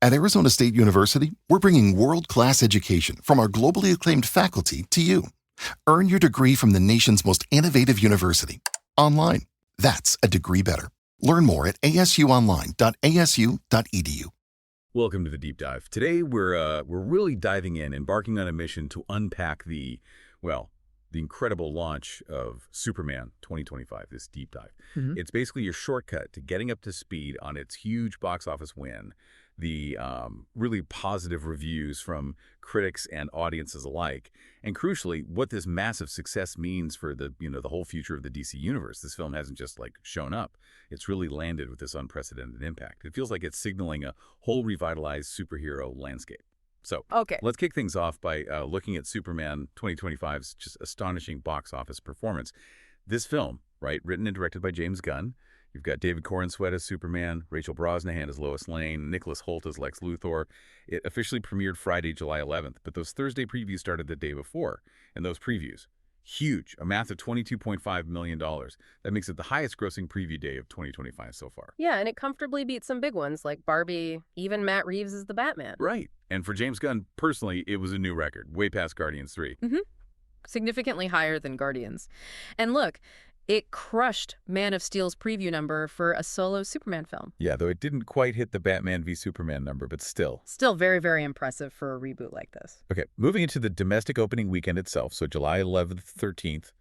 At Arizona State University, we're bringing world-class education from our globally acclaimed faculty to you. Earn your degree from the nation's most innovative university. Online. That's a degree better. Learn more at asuonline.asu.edu. Welcome to the Deep Dive. Today we're really diving in, embarking on a mission to unpack the incredible launch of Superman 2025, this deep dive. It's basically your shortcut to getting up to speed on its huge box office win, the really positive reviews from critics and audiences alike, and crucially, what this massive success means for the whole future of the DC universe. This film hasn't just shown up; it's really landed with this unprecedented impact. It feels like it's signaling a whole revitalized superhero landscape. So, let's kick things off by looking at Superman 2025's just astonishing box office performance. This film, written and directed by James Gunn. You've got David Corenswet as Superman, Rachel Brosnahan as Lois Lane, Nicholas Hoult as Lex Luthor. It officially premiered Friday, July 11th, but those Thursday previews started the day before. And those previews, huge, a massive $22.5 million. That makes it the highest grossing preview day of 2025 so far. Yeah, and it comfortably beats some big ones like Barbie, even Matt Reeves as the Batman. Right. And for James Gunn, personally, it was a new record, way past Guardians 3. Significantly higher than Guardians. And look, it crushed Man of Steel's preview number for a solo Superman film. Yeah, though it didn't quite hit the Batman v Superman number, but still. Still very, very impressive for a reboot like this. Okay, moving into the domestic opening weekend itself, so July 11th, 13th,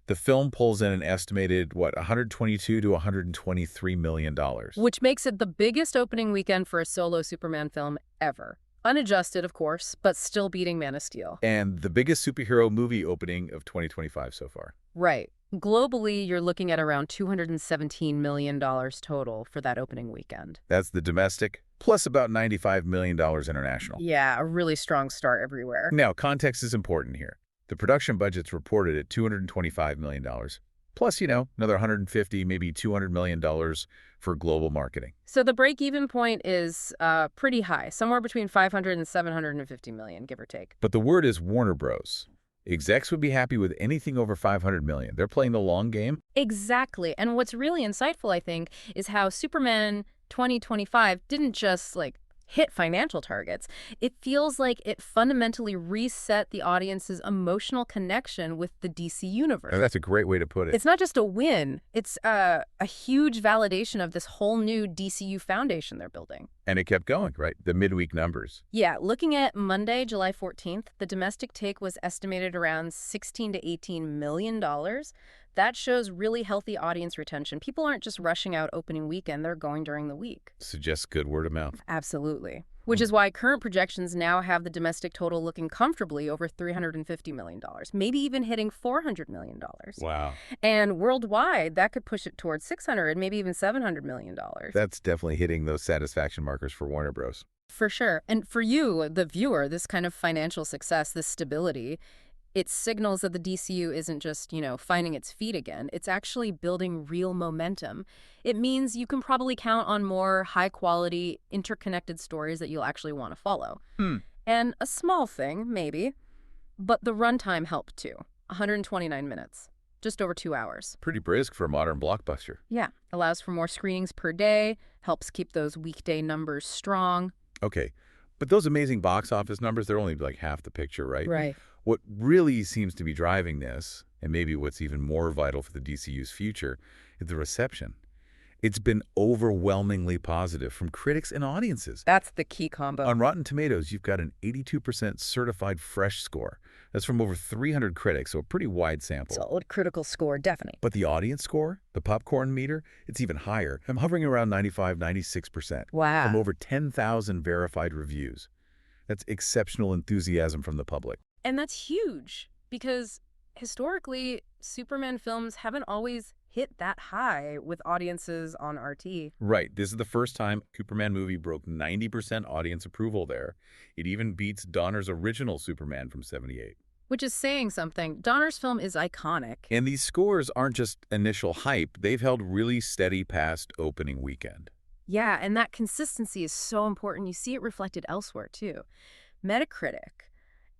the film pulls in an estimated, $122 to $123 million. Which makes it the biggest opening weekend for a solo Superman film ever. Unadjusted, of course, but still beating Man of Steel. And the biggest superhero movie opening of 2025 so far. Right. Globally, you're looking at around $217 million total for that opening weekend. That's the domestic, plus about $95 million international. Yeah, a really strong start everywhere. Now, context is important here. The production budget's reported at $225 million, plus, another $150, maybe $200 million for global marketing. So the break-even point is pretty high, somewhere between $500 and $750 million, give or take. But the word is Warner Bros. Execs would be happy with anything over $500 million. They're playing the long game. Exactly. And what's really insightful, I think, is how Superman 2025 didn't just, hit financial targets. It feels like it fundamentally reset the audience's emotional connection with the DC universe. Oh, that's a great way to put it. It's not just a win. It's a huge validation of this whole new DCU foundation they're building. And it kept going, right? The midweek numbers. Yeah, looking at Monday, July 14th, the domestic take was estimated around $16 to $18 million. That shows really healthy audience retention. People aren't just rushing out opening weekend, they're going during the week. Suggests good word of mouth. Absolutely. Which is why current projections now have the domestic total looking comfortably over $350 million, maybe even hitting $400 million. Wow. And worldwide, that could push it towards $600, maybe even $700 million. That's definitely hitting those satisfaction markers for Warner Bros. For sure. And for you, the viewer, this kind of financial success, this stability, it signals that the DCU isn't just, finding its feet again. It's actually building real momentum. It means you can probably count on more high-quality, interconnected stories that you'll actually want to follow. And a small thing, maybe, but the runtime helped too. 129 minutes. Just over 2 hours. Pretty brisk for a modern blockbuster. Yeah. Allows for more screenings per day, helps keep those weekday numbers strong. Okay. But those amazing box office numbers, they're only half the picture, right? Right. What really seems to be driving this, and maybe what's even more vital for the DCU's future, is the reception. It's been overwhelmingly positive from critics and audiences. That's the key combo. On Rotten Tomatoes, you've got an 82% certified fresh score. That's from over 300 critics, so a pretty wide sample. Solid critical score, definitely. But the audience score, the popcorn meter, it's even higher. I'm hovering around 95, 96%. Wow. From over 10,000 verified reviews. That's exceptional enthusiasm from the public. And that's huge, because historically, Superman films haven't always hit that high with audiences on RT. Right. This is the first time a Superman movie broke 90% audience approval there. It even beats Donner's original Superman from '78. Which is saying something. Donner's film is iconic. And these scores aren't just initial hype. They've held really steady past opening weekend. Yeah, and that consistency is so important. You see it reflected elsewhere, too. Metacritic,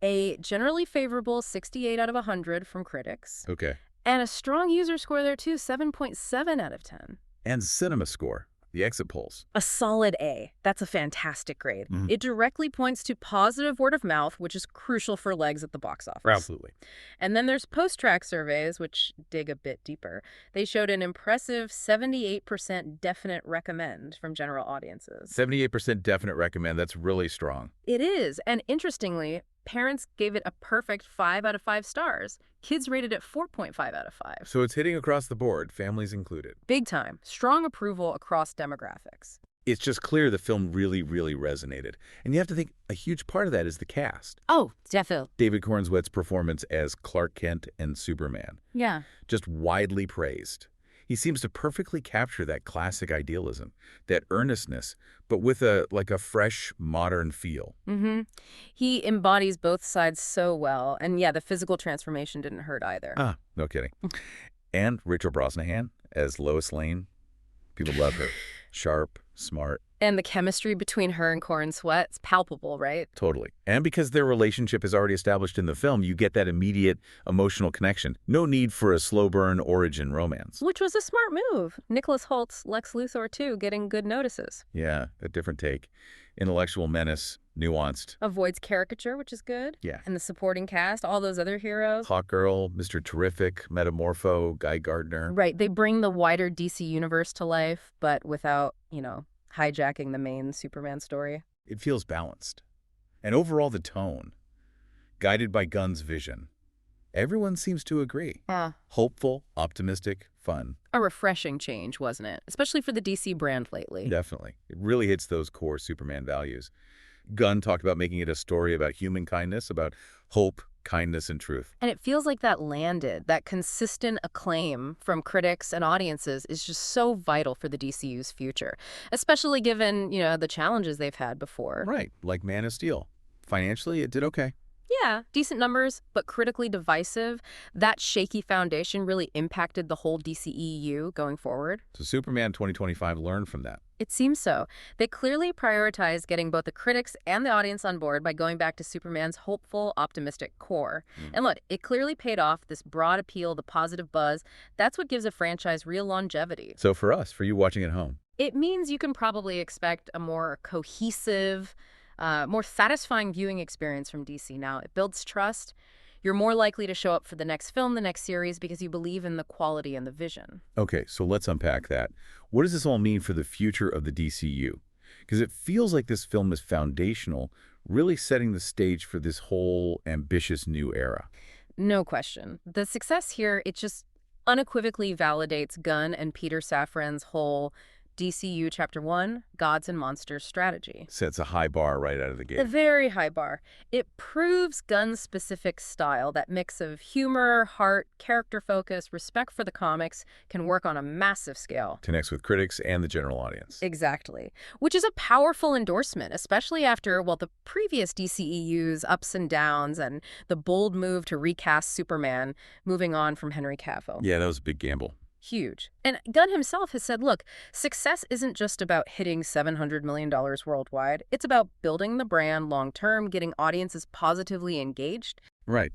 a generally favorable 68 out of 100 from critics. Okay. And a strong user score there, too, 7.7 out of 10. And CinemaScore, the exit polls. A solid A. That's a fantastic grade. Mhm. It directly points to positive word of mouth, which is crucial for legs at the box office. Absolutely. And then there's post-track surveys, which dig a bit deeper. They showed an impressive 78% definite recommend from general audiences. 78% definite recommend. That's really strong. It is. And interestingly, parents gave it a perfect 5 out of 5 stars. Kids rated it 4.5 out of 5. So it's hitting across the board, families included. Big time. Strong approval across demographics. It's just clear the film really, really resonated. And you have to think a huge part of that is the cast. Oh, definitely. David Cornswet's performance as Clark Kent and Superman, Yeah. just widely praised. He seems to perfectly capture that classic idealism, that earnestness, but with a fresh, modern feel. Mm-hmm. He embodies both sides so well. And yeah, the physical transformation didn't hurt either. Ah, no kidding. And Rachel Brosnahan as Lois Lane. People love her. Sharp, smart. And the chemistry between her and Cornswet is palpable, right? Totally. And because their relationship is already established in the film, you get that immediate emotional connection. No need for a slow burn origin romance. Which was a smart move. Nicholas Holt's Lex Luthor, too, getting good notices. Yeah, a different take. Intellectual menace, nuanced. Avoids caricature, which is good. Yeah. And the supporting cast, all those other heroes. Hawkgirl, Mr. Terrific, Metamorpho, Guy Gardner. Right. They bring the wider DC universe to life, but without, hijacking the main Superman story. It feels balanced. And overall, the tone, guided by Gunn's vision. Everyone seems to agree. Yeah. Hopeful, optimistic, fun. A refreshing change, wasn't it? Especially for the DC brand lately. Definitely. It really hits those core Superman values. Gunn talked about making it a story about human kindness, about hope, kindness, and truth. And it feels like that landed. That consistent acclaim from critics and audiences is just so vital for the DCU's future, especially given, the challenges they've had before. Right, like Man of Steel. Financially, it did okay. Yeah, decent numbers, but critically divisive. That shaky foundation really impacted the whole DCEU going forward. So Superman 2025 learned from that. It seems so. They clearly prioritized getting both the critics and the audience on board by going back to Superman's hopeful, optimistic core. And look, it clearly paid off. This broad appeal, the positive buzz, that's what gives a franchise real longevity. So for us, for you watching at home, it means you can probably expect a more cohesive, more satisfying viewing experience from DC now. It builds trust. You're more likely to show up for the next film, the next series, because you believe in the quality and the vision. Okay, so let's unpack that. What does this all mean for the future of the DCU? Because it feels like this film is foundational, really setting the stage for this whole ambitious new era. No question. The success here, it just unequivocally validates Gunn and Peter Safran's whole DCU Chapter 1, Gods and Monsters strategy. Sets a high bar right out of the gate. A very high bar. It proves Gunn's specific style, that mix of humor, heart, character focus, respect for the comics, can work on a massive scale. Connects with critics and the general audience. Exactly. Which is a powerful endorsement, especially after, the previous DCEU's ups and downs and the bold move to recast Superman, moving on from Henry Cavill. Yeah, that was a big gamble. Huge. And Gunn himself has said, look, success isn't just about hitting $700 million worldwide. It's about building the brand long-term, getting audiences positively engaged. Right.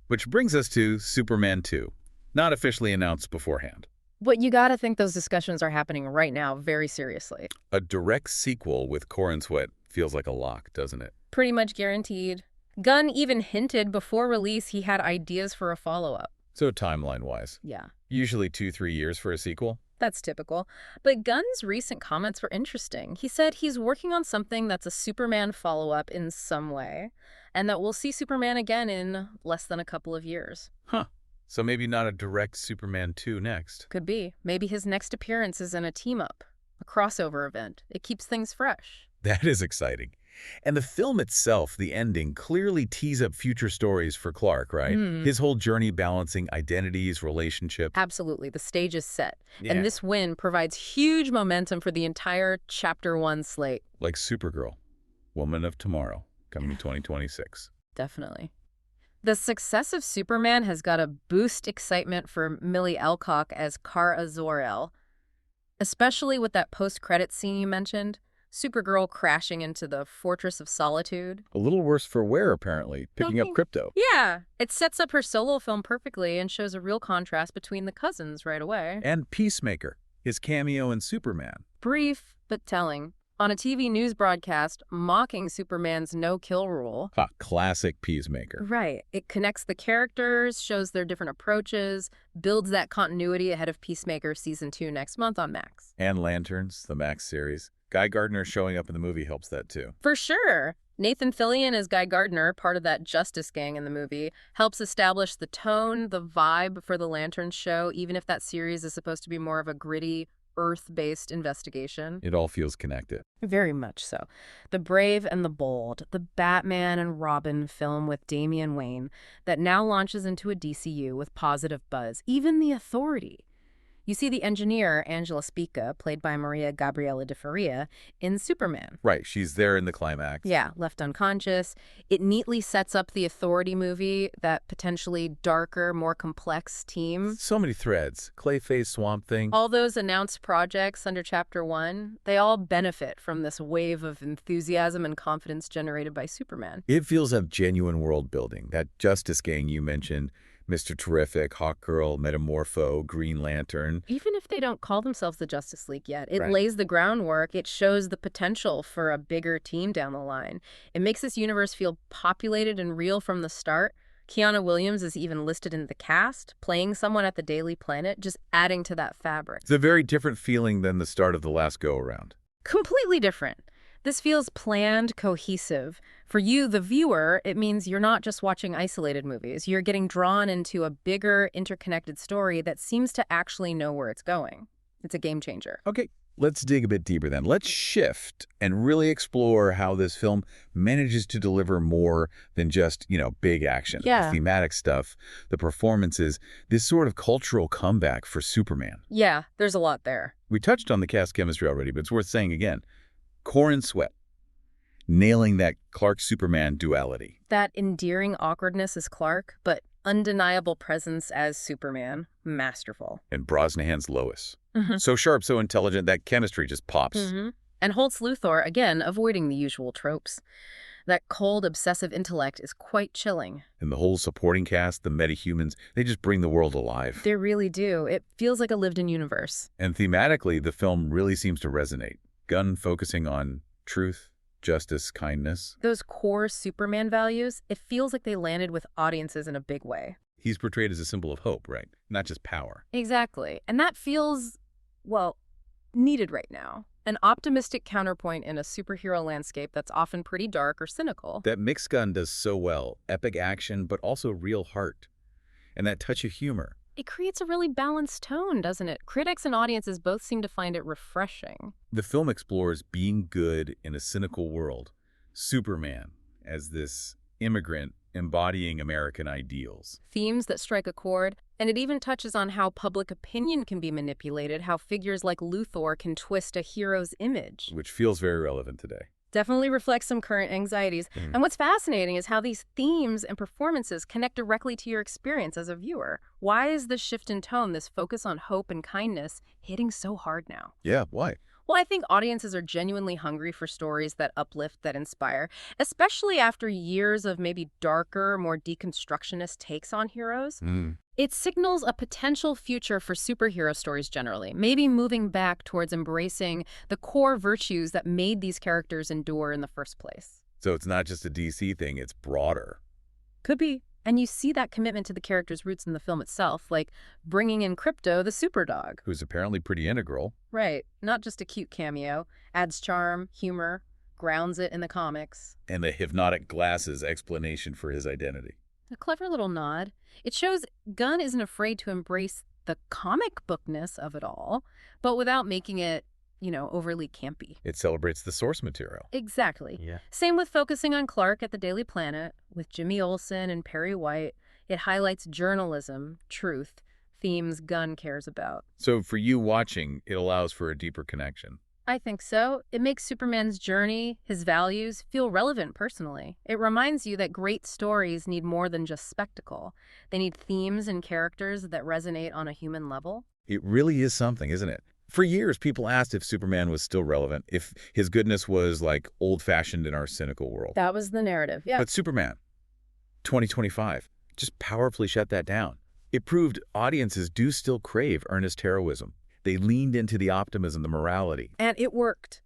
Which brings us to Superman 2, not officially announced beforehand. But you gotta think those discussions are happening right now very seriously. A direct sequel with Cornswet feels like a lock, doesn't it? Pretty much guaranteed. Gunn even hinted before release he had ideas for a follow-up. So timeline-wise, Yeah. usually 2-3 years for a sequel? That's typical. But Gunn's recent comments were interesting. He said he's working on something that's a Superman follow-up in some way, and that we'll see Superman again in less than a couple of years. Huh. So maybe not a direct Superman 2 next. Could be. Maybe his next appearance is in a team-up, a crossover event. It keeps things fresh. That is exciting. And the film itself, the ending, clearly tees up future stories for Clark, right? His whole journey balancing identities, relationships. Absolutely. The stage is set. Yeah. And this win provides huge momentum for the entire Chapter 1 slate. Like Supergirl, Woman of Tomorrow, coming in 2026. Definitely. The success of Superman has got to boost excitement for Millie Alcock as Kara Zor-El, especially with that post-credits scene you mentioned. Supergirl crashing into the Fortress of Solitude. A little worse for wear, apparently, picking up crypto. Yeah, it sets up her solo film perfectly and shows a real contrast between the cousins right away. And Peacemaker, His cameo in Superman. Brief, but telling. On a TV news broadcast mocking Superman's no-kill rule. Ha, classic peacemaker. Right. It connects the characters, shows their different approaches, builds that continuity ahead of Peacemaker Season 2 next month on Max. And Lanterns, the Max series. Guy Gardner showing up in the movie helps that too. For sure. Nathan Fillion as Guy Gardner, part of that Justice Gang in the movie, helps establish the tone, the vibe for the Lanterns show, even if that series is supposed to be more of a gritty, Earth-based investigation. It all feels connected. Very much so. The Brave and the Bold, the Batman and Robin film with Damian Wayne that now launches into a DCU with positive buzz. Even The Authority. You see the engineer, Angela Spica, played by Maria Gabriela de Faria, in Superman. Right, she's there in the climax. Yeah, left unconscious. It neatly sets up the Authority movie, that potentially darker, more complex team. So many threads. Clayface, Swamp Thing. All those announced projects under Chapter 1, they all benefit from this wave of enthusiasm and confidence generated by Superman. It feels like genuine world building. That Justice Gang you mentioned, Mr. Terrific, Hawkgirl, Metamorpho, Green Lantern. Even if they don't call themselves the Justice League yet, it Right. lays the groundwork. It shows the potential for a bigger team down the line. It makes this universe feel populated and real from the start. Keanu Williams is even listed in the cast, playing someone at the Daily Planet, just adding to that fabric. It's a very different feeling than the start of the last go-around. Completely different. This feels planned, cohesive. For you, the viewer, it means you're not just watching isolated movies. You're getting drawn into a bigger, interconnected story that seems to actually know where it's going. It's a game changer. Okay, let's dig a bit deeper then. Let's shift and really explore how this film manages to deliver more than just, big action. Yeah. The thematic stuff, the performances, this sort of cultural comeback for Superman. Yeah, there's a lot there. We touched on the cast chemistry already, but it's worth saying again. Corin Sweat, nailing that Clark-Superman duality. That endearing awkwardness as Clark, but undeniable presence as Superman. Masterful. And Brosnahan's Lois. Mhm. So sharp, so intelligent, that chemistry just pops. And Holt's Luthor, again, avoiding the usual tropes. That cold, obsessive intellect is quite chilling. And the whole supporting cast, the metahumans, they just bring the world alive. They really do. It feels like a lived-in universe. And thematically, the film really seems to resonate. Gunn focusing on truth, justice, kindness. Those core Superman values, it feels like they landed with audiences in a big way. He's portrayed as a symbol of hope, right? Not just power. Exactly. And that feels, well, needed right now. An optimistic counterpoint in a superhero landscape that's often pretty dark or cynical. That mix Gunn does so well. Epic action, but also real heart. And that touch of humor. It creates a really balanced tone, doesn't it? Critics and audiences both seem to find it refreshing. The film explores being good in a cynical world. Superman as this immigrant embodying American ideals. Themes that strike a chord, and it even touches on how public opinion can be manipulated, how figures like Luthor can twist a hero's image. Which feels very relevant today. Definitely reflects some current anxieties. And what's fascinating is how these themes and performances connect directly to your experience as a viewer. Why is this shift in tone, this focus on hope and kindness, hitting so hard now? Yeah, why? Well, I think audiences are genuinely hungry for stories that uplift, that inspire, especially after years of maybe darker, more deconstructionist takes on heroes. It signals a potential future for superhero stories generally, maybe moving back towards embracing the core virtues that made these characters endure in the first place. So it's not just a DC thing, it's broader. Could be. And you see that commitment to the character's roots in the film itself, like bringing in Krypto, the superdog. Who's apparently pretty integral. Right. Not just a cute cameo. Adds charm, humor, grounds it in the comics. And the hypnotic glasses explanation for his identity. A clever little nod. It shows Gunn isn't afraid to embrace the comic bookness of it all, but without making it, overly campy. It celebrates the source material. Exactly. Yeah. Same with focusing on Clark at the Daily Planet, with Jimmy Olsen and Perry White. It highlights journalism, truth, themes Gunn cares about. So for you watching, it allows for a deeper connection. I think so. It makes Superman's journey, his values, feel relevant personally. It reminds you that great stories need more than just spectacle. They need themes and characters that resonate on a human level. It really is something, isn't it? For years, people asked if Superman was still relevant, if his goodness was like old-fashioned in our cynical world. That was the narrative, yeah. But Superman, 2025, just powerfully shut that down. It proved audiences do still crave earnest heroism. They leaned into the optimism, the morality. And it worked.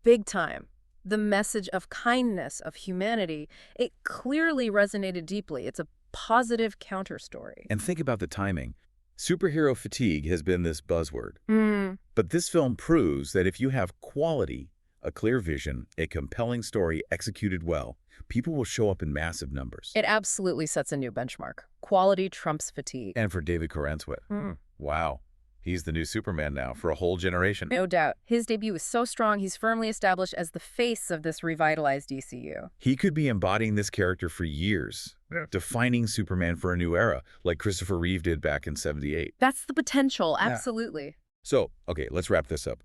Big time. The message of kindness, of humanity, it clearly resonated deeply. It's a positive counterstory. And think about the timing. Superhero fatigue has been this buzzword. Mm. But this film proves that if you have quality, a clear vision, a compelling story executed well, people will show up in massive numbers. It absolutely sets a new benchmark. Quality trumps fatigue. And for David Corenswet, wow, he's the new Superman now for a whole generation. No doubt. His debut is so strong, he's firmly established as the face of this revitalized DCU. He could be embodying this character for years, defining Superman for a new era, like Christopher Reeve did back in '78. That's the potential, absolutely. So, okay, let's wrap this up.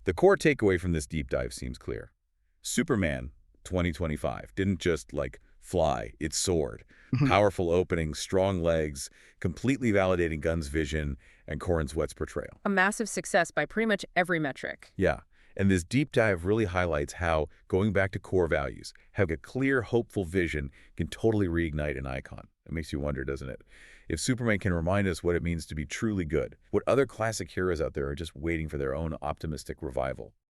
The core takeaway from this deep dive seems clear. Superman 2025 didn't just, fly, it soared. Powerful opening, strong legs, completely validating Gunn's vision and Corenswet's portrayal. A massive success by pretty much every metric. Yeah, and this deep dive really highlights how, going back to core values, having a clear, hopeful vision can totally reignite an icon. It makes you wonder, doesn't it? If Superman can remind us what it means to be truly good, what other classic heroes out there are just waiting for their own optimistic revival?